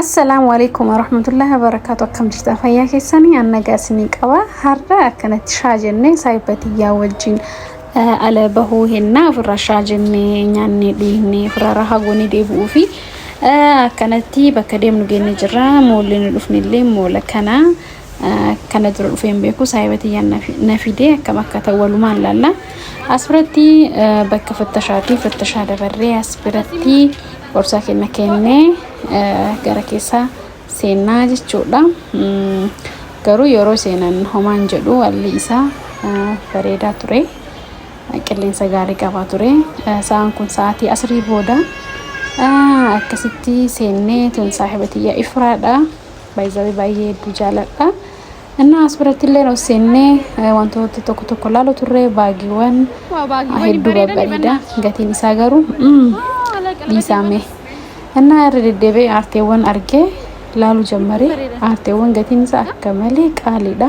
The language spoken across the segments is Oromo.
السلام عليكم ورحمة الله وبركاته. كم جرت فيا كيساني أنا جاسني قوا هرّا كانت شاجنة سايبتي يا وجين على بهو هنا في الرشاجنة يعني ديني في الرها قوني ديبو في كانت تي بكريم نجين جرا مولين الأفني اللي مولا كانت الأفين بيكو سايبتي يا نفيدة كما كتولوا ما لا أسبرتي بك في التشهد بري أسبرتي ورساكن مكانه gara keessa seenaa jechuudha. Garuu yeroo seenan homaan jedhu walli isaa bareedaa ture. Qilleensa gaarii qaba ture. Sa'aan kun sa'aatii asrii booda akkasitti seennee tun saahibatiyya ifraadha. Baay'ee baay'ee jaaladha. Inna asbiratti illee no seennee wantoota tokko laalu turre baagiiwwan hedduu babbareeda. Gatiin isaa garuu dhiisame. أنا أريد دبي أرتيوان أرجع لالو جمري أرتيوان قتين سا كمالي قاليدا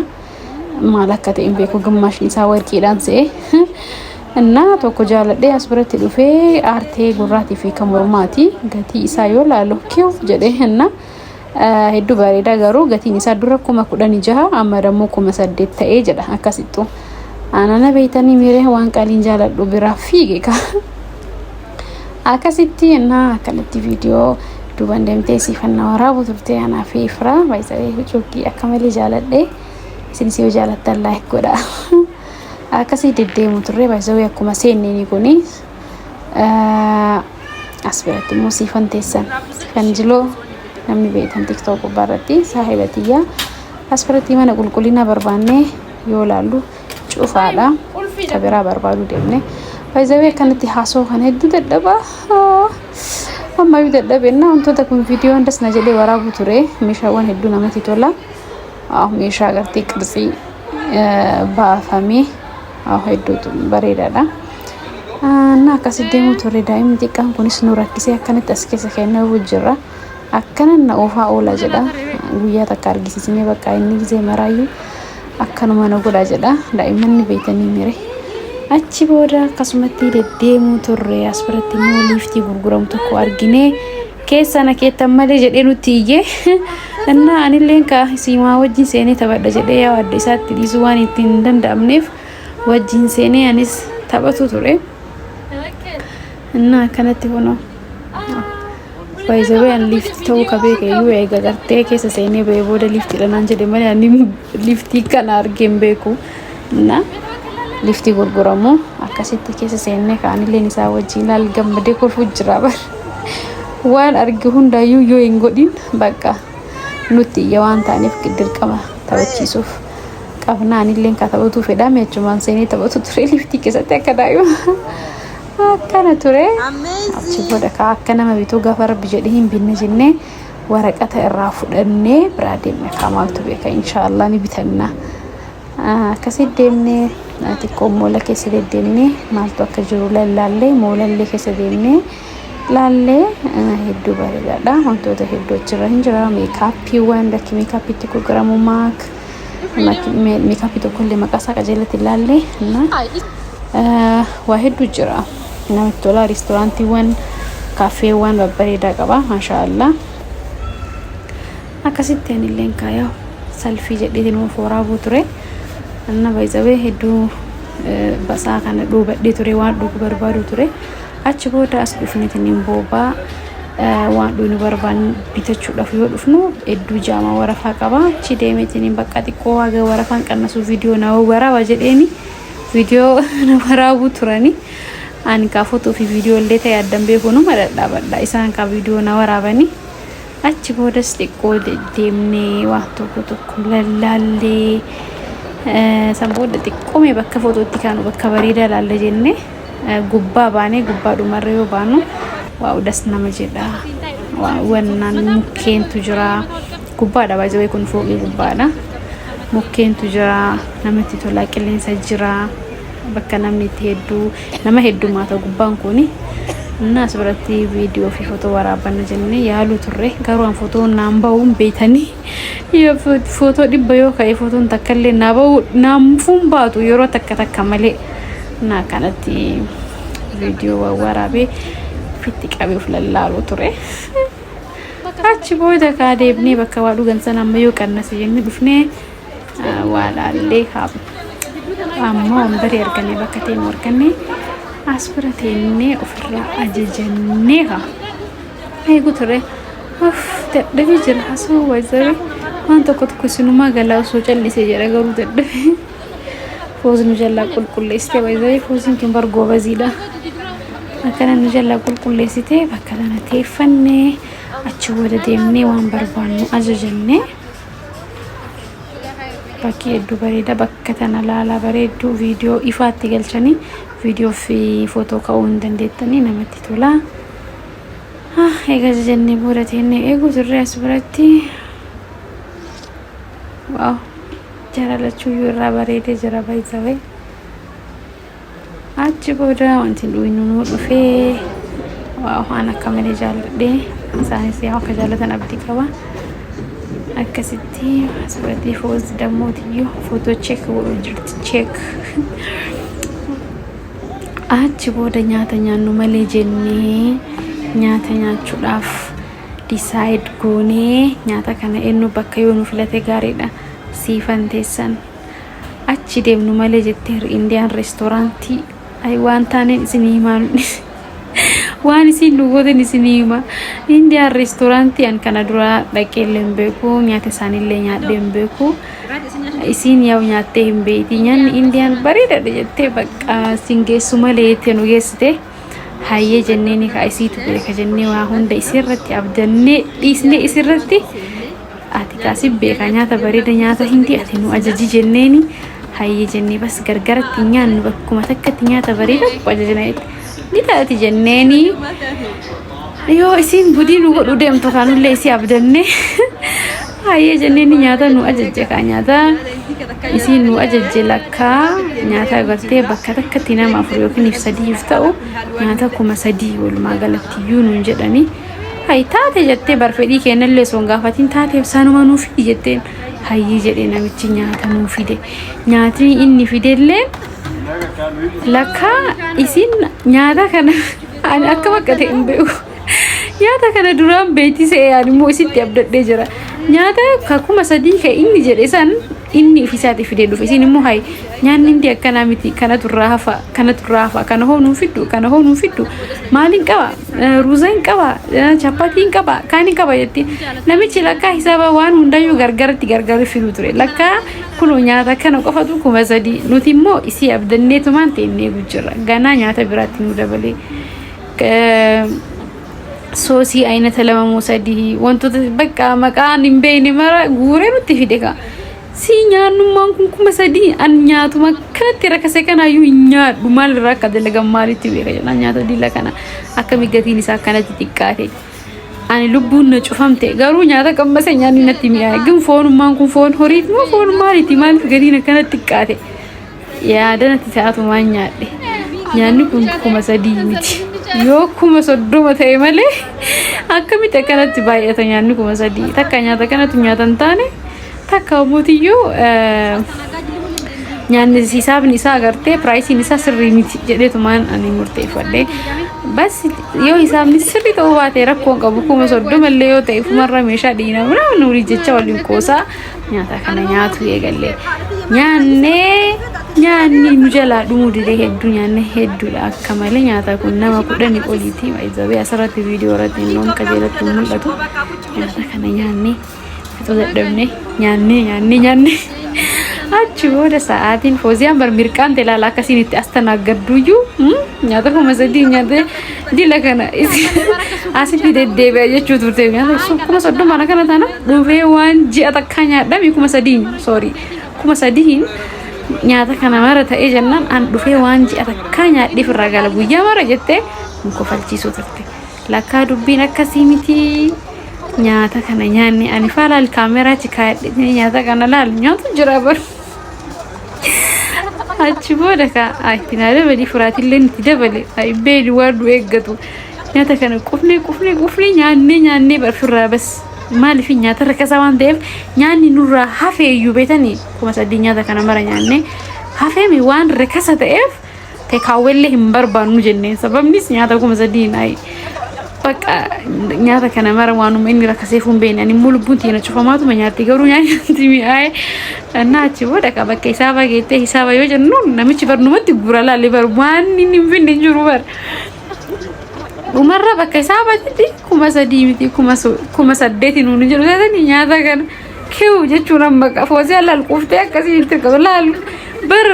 مالك كتيم بيكو جماش نساور كيدان سه أنا توكو جالد دي أسبرت لوفي أرتي قراتي في كمرماتي قتي إسايو لالو كيو جده هنا هدو باريدا غارو قتي نسا دركو ما كوداني جها أما رموكو مسدد تأي جده أكاسيتو أنا نبيتاني ميره وان قالين جالد لو برافيجي كا akasitti na kanatti video duban demte sifanna warabu turte ana fi ifra baisare hucuki akamali jaladde isin siyo jalatta allah goda akasi dedde muturre baisawe akuma senni kuni asbirati musifan tesan fanjilo namni beetan tiktok barati sahibatiya asbirati mana qulqulina barbaanne yolalu cufaadha kabira barbaadu demne بايزاوي كانت حاسو كان هدو ددبا اما يددبنا انتو تكون فيديو اندس نجلي ورابو تري ميشاوان هدو نمتي تولا ميشا غرتي قرصي بافامي هدو بريدا دا انا كاسديمو توري دايم ديكان كونس نوركسي كانت اسكيسه كانه وجرا اكن نوفا اولا جدا ويا تكارغيسي سني بقى اني زي مرايو اكن ما نغدا جدا دايما بيتني ميري achi booda kasumatti deddeemu turre asbiratti moo lifti gurguram tokko argine keessa na keetan malee jedhee nutti iyye anna anilleen ka siima wajjin seenee tabadha jedhee yaa adda isaatti dhiisu waan ittiin danda'amneef wajjin seenee anis taphatu ture anna kanatti hono baay'ee an lifti ta'uu qabee kayyuu eega gartee keessa seenee ba'ee booda lifti dhanaan jedhe malee ani lifti kana argeen beeku na lifti gurguramu akkasitti keessa seenne kaanillee isaa wajjin laal gammadee kolfu jira bar waan argi hundaayyuu yoo hin godhin bakka nuti waan taaniif dirqama taphachiisuuf qabnaanillee ka taphatu fedhame jechuun seenee taphatu ture lifti keessatti akka daayu akkana ture achi booda ka akka nama bituu gaafa rabbi jedhee hin binne jennee waraqata irraa fudhannee biraa deemne kaamaaltu beeka inshallah ni bitanna akkasitti deemne ati mola keessa deemne maaltu akka jiru lallaalle moolallee keessa deemne laalle hedduu bareedaadha wantoota hedduu jira hinjira meekaapiiwwan bakki meekaapiitti gurguramu maak meekaapii tokkollee maqaasaa qajeelatti laalle waa hedduu jira namatti tola reestooraantiiwwan kaafeewwan babbareedaa qaba maashaallah akkasitti anilleen kaayaa salfii jedheetiin waraabuu ture anna baay'ee hedduu basaa kana dhuubadhee ture waan dhugu barbaadu ture achi booda as dhufneetiin boobaa waan dhuunu barbaan bitachuudhaaf yoo dhufnu hedduu jaama warafaa qaba achi deemeetiin bakka xiqqoo waaga warafaan qannasu viidiyoo na waraaba jedheeni viidiyoo na waraabu turani ani ka footoo fi viidiyoo illee ta'e addan beekunu madadhaabadha isaan ka viidiyoo na waraabani achi booda xiqqoo deemnee waan tokko lallaallee samboodde xiqqoome bakka footootti kaanu bakka bareedaa laalle jenne gubbaa baanee gubbaa dhumarra yoo baanu waaw das nama jedha wannan mukkeentu jira gubbaadha baay'ee kun fooqii gubbaadha mukkeentu jira namatti tola qilleensa jira bakka namni nama heddumaata gubbaan kuni naas biratti viidiyoo fi footoo waraabbanna jenne yaalu turre garuu an footoo naan ba'uun beeytanii ya footoo dhibba yoo ka'e footoon takkallee naamfuun baatu yeroo takka malee na kanatti viidiyoo waraabee fitti qabee of lallaaluu ture achi booda kaa deebnee bakka waa dhugan sana ammayyuu qannase jennee dhufnee waa laallee amma wambarii argannee bakka teenu argannee as bira teennee ofirraa ajajannee eegu ture. dadhabee jira hasoo wayzabe waan tokko sinumaa galaa osoo callisee jedha garuu dadhabee foosni jallaa qulqulleessitee wayzabe foosni kin bargoo baziidha akkana nu jallaa qulqulleessitee bakka kana teeffannee achi booda deemnee waan barbaannu ajajannee bakki hedduu bareeda bakka tana laalaa bareedduu viidiyoo ifaatti galchanii viidiyoo fi footoo ka'uu hin dandeettanii namatti tola. egaa jennee booda teennee eeguu turre as biratti waaw jaalachuu irraa bareedee jira baay'ee. achi booda wanti nu dhufee waaw ana akka malee jaalladhee isaanis yaa akka jaallatan abdii qaba. akkasitti asirratti foos dammootiyyu footoo cheek jirti cheek. achi booda nyaata nyaannu malee jennee nyaata nyaachuudhaaf decide goonee nyaata kana eenyu bakka yoo nu filate gaariidha siifan teessan achi deemnu malee jettee Indian restaurantii ay waan taaneen isinii himaan waan isin dhugootin isinii hima Indian restaurantii an kana dura dhaqee hin beeku nyaata isaanillee nyaadhee hin beeku isin yaw nyaattee hin beekti nyaanni Indian bareedaadha jettee bakka singeessu malee jettee nu geessite. hayyee jenneeni ka isiitu beeka jennee waa hunda isirratti abdannee dhiisnee isirratti ati kaasi beeka nyaata bareeda nyaata hindi ati nu ajaji jenneeni hayyee jennee bas gargaratti nyaannu bakkuma takkatti nyaata bareeda ajajneet ni taati jenneeni yoo isin budii nu godhu deemtu kaanullee isii abdannee hayyee jenneeni nyaata nu ajajje ka nyaata isin nu ajajje lakka nyaata agartee bakka takkatti nama 4 yookiin 3 ta'u nyaata 3,000 walumaa galatti yuunu jedhani hay taate jettee barfedii kennallee son gaafatiin taate sanuma nu fidi jetteen hayyee jedhee namichi nyaata nu fide nyaatni inni fidellee lakka isin nyaata kana ani akka bakka ta'e hin beeku nyaata kana duraan beetisee yaadimmoo isitti abdadhee jira nyaata ka 3,000 ka inni jedhe san inni fisaati fide dhufe isin immoo hay nyaanni indi akkana miti kana turraafa kana hoonuu fiddu maalin qaba ruuzain qaba chapatiin qaba kaani qaba jetti namichi lakka hisaaba waan hundayyuu gargaratti fidu ture lakka kuno nyaata kana qofatu 3,000 nuti immoo isii abdanneetumaan teennee gujjira ganaa nyaata biraatti nu dabalee soosii aynata 2-3 wantoota bakka maqaan hin beekne mara guuree nutti fide ka si nyaannummaan kun 3,000 an nyaatuma kanatti rakase kanaayyuu nyaadhu maalirraa akka dalagan maalitti beeka jedha nyaata dila kana akkami gatiin isaa kanatti xiqqaate ani lubbuun na cufamte garuu nyaata qammase nyaanni natti mi'aaye gin foonummaan kun foon horiiti moo foon maaliiti maaliif gatiin akkanatti xiqqaate yaada natti taatumaan nyaadhe nyaanni kun 3,000 miti yoo 30,000 ta'e malee akkamitti akkanatti baay'ata nyaanni 3,000 takka nyaata kanatu nyaatan taane takka mootiyyuu nyaanni hisaabni isaa agartee pricing isaa sirrii miti jedheetumaan ani murteeffadhe bas yoo hisaabni sirrii ta'uu baate rakkoon qabu 30,000 illee yoo ta'e fumarra meeshaa dhiina mana nuuri jecha waliin qoosaa nyaata kana nyaatu eegalle nyaanni nu jalaa dhumuu didee hedduu nyaanne hedduudha akka malee nyaata kun nama 10 oliiti waayizabee asirratti viidiyoo irratti noon qajeelatti mul'atu nyaata kana nyaanne fixuu dadhabne nyaanne achi booda sa'aatiin fooziyaan mirqaan telaalaa akkasiin itti astanaggadduyyuu nyaata 3,000 nyaate dila kana asitti deddeebi'a jechuu turte nyaata 30,000 kana taana dhufee waan ji'a takka nyaadhame 3,000 nyaata kana mara ta'ee jennaan an dhufee waan ji'a takka nyaadhiif irraa gala guyyaa mara jettee kofalchiisuu turte lakkaa dubbiin akkasii miti nyaata kana nyaanni ani faalaal kaameraa chikaadhee nyaata kana laal nyaatu jira bar achi booda ka itti na dabali furaatillee itti dabale beedi waadu eeggatu nyaata kana qufne nyaannee barfirraa bas maaliif nyaata rakasa waan ta'eef nyaanni nurraa hafeeyyuu beetanii 3,000 nyaata kana mara nyaanne hafeemi waan rakasa ta'eef teekaawwellee hin barbaannu jenneen sababnis nyaata 3,000 ay بقى نياتا كان مرة وانو مني ركسيفون بين يعني مول بنتي أنا شوفها ما تمني أتيجرو يعني تيمي أي أنا أشوفه ده كابا كيسابا جيته حسابا يوجد نون نمشي برنامج تقول لا ليبر وان نيم فين نجرو ومرة بقى كيسابا جدي كوما سديمتي كوما سديتي نون نجرو ده نياتا كان كيو جتشونا بقى فوزي على الكوفتة كذي تقول لا بر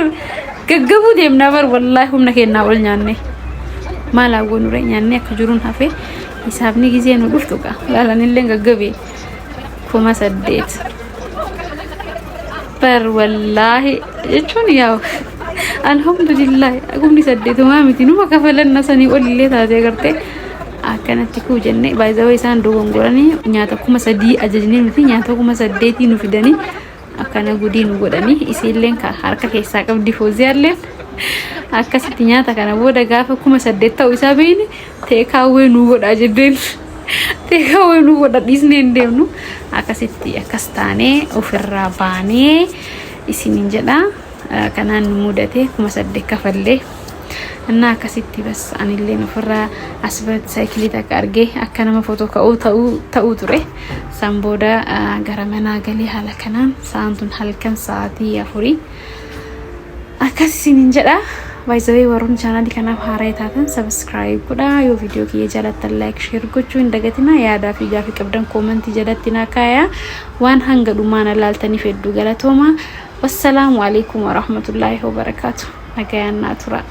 كجبو ديم نبر والله هم نكينا أول يعني ما لا أقول رأي يعني كجورون هفي حسابني كذي أنا دفتوكا لا نلين كجبي كوما سديت بر والله شون ياو الحمد لله أقوم نسديت ما متينو ما كفل الناس أني أقول لي هذا قرتي أكنت تكو جنة بايزا ويسان دوغون غوراني نياتا كوما سدي أججني متي نياتا كوما سديتي نفيداني أكنا غودين غوداني إسيلين كحركة كيسا كم ديفوزيالين akkasitti nyaata kana booda gaafa kuma 8 isaabeen teekaawee nu godha jedheen teekaawee nu godha dhisnee deemnu akkasitti akkas taanee ofirraa baanee isiniin jedha kanaan mudate kuma 8 kafallee እና akkasitti bas anillee ofirraa asbat saayikilii takka argee akka nama footoo ka'uu ta'uu ture san booda gara manaa galee haala kanaan saantun halkan sa'aatii 4 akkas isiniin jedha بايزوي ورون channel kanaaf haaraa taatan subscribe godha yoo video kiyya jaalatan like share gochuu hin dagatina yaada fi gaaffii qabdan comment jalatti naa kaaya waan hanga dhumaan ilaaltaniif hedduu galatooma wassalamu alaykum wa rahmatullahi wa barakatuh nagayaan naa tura